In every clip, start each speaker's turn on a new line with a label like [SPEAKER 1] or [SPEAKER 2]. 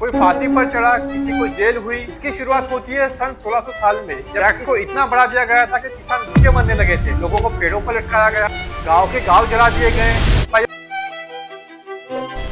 [SPEAKER 1] कोई फांसी पर चढ़ा, किसी को जेल हुई। इसकी शुरुआत होती है सन 1600 साल में, जब टैक्स को इतना बढ़ा दिया गया था कि किसान भूखे मरने लगे थे। लोगों को पेड़ों पर लटकाया गया, गांव के गांव जला दिए गए।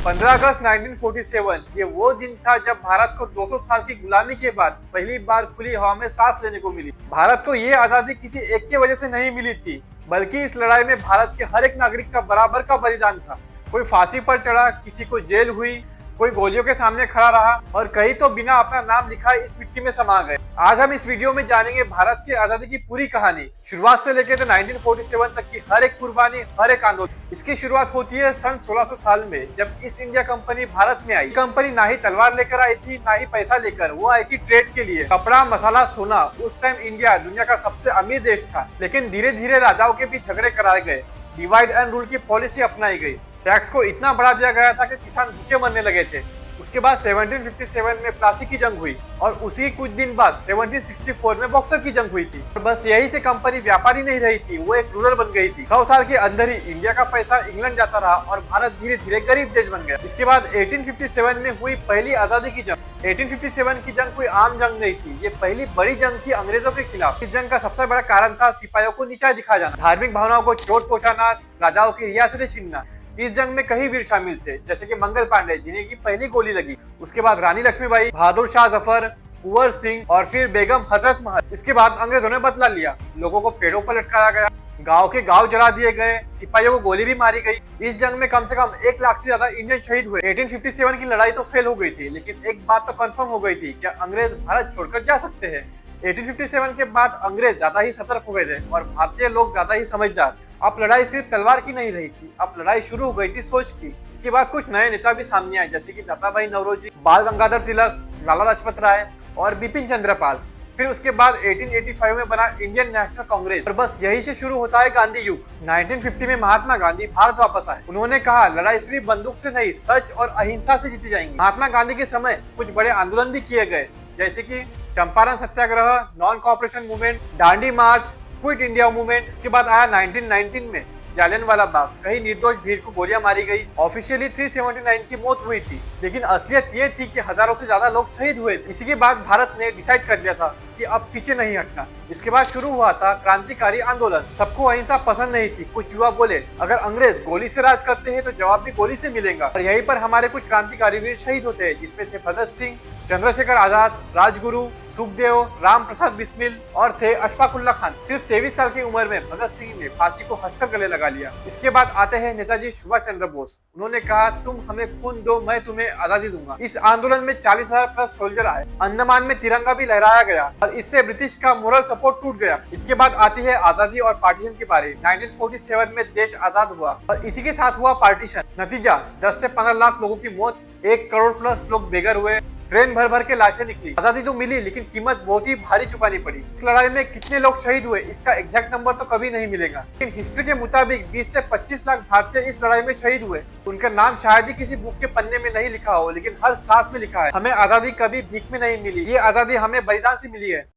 [SPEAKER 1] 15 अगस्त 1947 ये वो दिन था जब भारत को 200 साल की गुलामी के बाद पहली बार खुली हवा में सांस लेने को मिली। भारत को ये आजादी किसी एक की वजह से नहीं मिली थी, बल्कि इस लड़ाई में भारत के हर एक नागरिक का बराबर का बलिदान था। कोई फांसी पर चढ़ा, किसी को जेल हुई, कोई गोलियों के सामने खड़ा रहा और कई तो बिना अपना नाम लिखा इस मिट्टी में समा गए। आज हम इस वीडियो में जानेंगे भारत की आजादी की पूरी कहानी, शुरुआत से लेकर 1947 तक की हर एक कुर्बानी, हर एक आंदोलन। इसकी शुरुआत होती है सन 1600 साल में, जब ईस्ट इंडिया कंपनी भारत में आई। कंपनी ना ही तलवार लेकर आई थी, ना ही पैसा लेकर, वो आई थी ट्रेड के लिए। कपड़ा, मसाला, सोना। उस टाइम इंडिया दुनिया का सबसे अमीर देश था, लेकिन धीरे धीरे राजाओं के बीच झगड़े कराए गए, डिवाइड एंड रूल की पॉलिसी अपनाई गई। टैक्स को इतना बढ़ा दिया गया था कि किसान भूखे मरने लगे थे। उसके बाद 1757 में प्लासी की जंग हुई और उसी कुछ दिन बाद 1764 में बॉक्सर की जंग हुई थी। और बस यही से कंपनी व्यापारी नहीं रही थी, वो एक रूलर बन गई थी। 100 साल के अंदर ही इंडिया का पैसा इंग्लैंड जाता रहा और भारत धीरे धीरे गरीब देश बन गया। इसके बाद 1857 में हुई पहली आजादी की जंग। 1857 की जंग कोई आम जंग नहीं थी, ये पहली बड़ी जंग थी अंग्रेजों के खिलाफ। इस जंग का सबसे बड़ा कारण था सिपाहियों को नीचा दिखाया जाना, धार्मिक भावनाओं को चोट पहुंचाना, राजाओं की रियासतें छीनना। इस जंग में कई वीर शामिल थे, जैसे कि मंगल पांडे, जिन्हें की पहली गोली लगी। उसके बाद रानी लक्ष्मीबाई, बहादुर शाह जफर, कुंवर सिंह और फिर बेगम हजरत महल। इसके बाद अंग्रेजों ने बदला लिया, लोगों को पेड़ों पर लटकाया गया, गांव के गांव जला दिए गए, सिपाहियों को गोली भी मारी गई। इस जंग में कम से कम 1 लाख से ज्यादा इंडियन शहीद हुए। 1857 की लड़ाई तो फेल हो गई थी, लेकिन एक बात तो कंफर्म हो गई थी, क्या अंग्रेज भारत छोड़कर जा सकते हैं। 1857 के बाद अंग्रेज ज्यादा ही सतर्क हो गए थे और भारतीय लोग ज्यादा ही समझदार। अब लड़ाई सिर्फ तलवार की नहीं रही थी, अब लड़ाई शुरू हो गई थी सोच की। इसके बाद कुछ नए नेता भी सामने आए, जैसे कि दादा भाई नौरोजी, बाल गंगाधर तिलक, लाला लाजपत राय और बिपिन चंद्र पाल। फिर उसके बाद 1885 में बना इंडियन नेशनल कांग्रेस। और बस यही से शुरू होता है गांधी युग। 1950 में महात्मा गांधी भारत वापस आए। उन्होंने कहा, लड़ाई सिर्फ बंदूक से नहीं, सच और अहिंसा से जीती जाएंगी। महात्मा गांधी के समय कुछ बड़े आंदोलन भी किए गए, जैसे कि चंपारण सत्याग्रह, नॉन कॉपरेशन मूवमेंट, दांडी मार्च, क्विट इंडिया मूवमेंट। इसके बाद आया 1919 में जालियनवाला बाग, कहीं निर्दोष भीड़ को गोलियां मारी गई। ऑफिशियली 379 की मौत हुई थी, लेकिन असलियत ये थी कि हजारों से ज्यादा लोग शहीद हुए थे। इसी के बाद भारत ने डिसाइड कर लिया था कि अब पीछे नहीं हटना। इसके बाद शुरू हुआ था क्रांतिकारी आंदोलन। सबको अहिंसा पसंद नहीं थी। कुछ युवा बोले, अगर अंग्रेज गोली से राज करते हैं तो जवाब भी गोली से मिलेगा। और यहीं पर हमारे कुछ क्रांतिकारी वीर शहीद होते हैं, जिसमें थे भगत सिंह, चंद्रशेखर आजाद, राजगुरु, सुखदेव, राम प्रसाद बिस्मिल और थे अशफाकुल्ला खान। सिर्फ 23 साल की उम्र में भगत सिंह ने फांसी को हंसकर गले लगा लिया। इसके बाद आते हैं नेताजी सुभाष चंद्र बोस। उन्होंने कहा, तुम हमें खून दो, मैं तुम्हें आजादी दूंगा। इस आंदोलन में 40,000 प्लस सोल्जर आए। अंडमान में तिरंगा भी लहराया गया और इससे ब्रिटिश का मोरल सपोर्ट टूट गया। इसके बाद आती है आजादी और पार्टीशन की बारी। 1947 में देश आजाद हुआ और इसी के साथ हुआ पार्टीशन। नतीजा 10 से 15 लाख लोगों की मौत, 1 करोड़ प्लस लोग बेघर हुए, ट्रेन भर भर के लाशें निकली। आजादी तो मिली, लेकिन कीमत बहुत ही भारी चुकानी पड़ी। इस लड़ाई में कितने लोग शहीद हुए, इसका एग्जैक्ट नंबर तो कभी नहीं मिलेगा, लेकिन हिस्ट्री के मुताबिक 20 से 25 लाख भारतीय इस लड़ाई में शहीद हुए। उनका नाम शायद ही किसी बुक के पन्ने में नहीं लिखा हो, लेकिन हर सांस में लिखा है। हमें आजादी कभी भीख में नहीं मिली, ये आजादी हमें बलिदान से मिली है।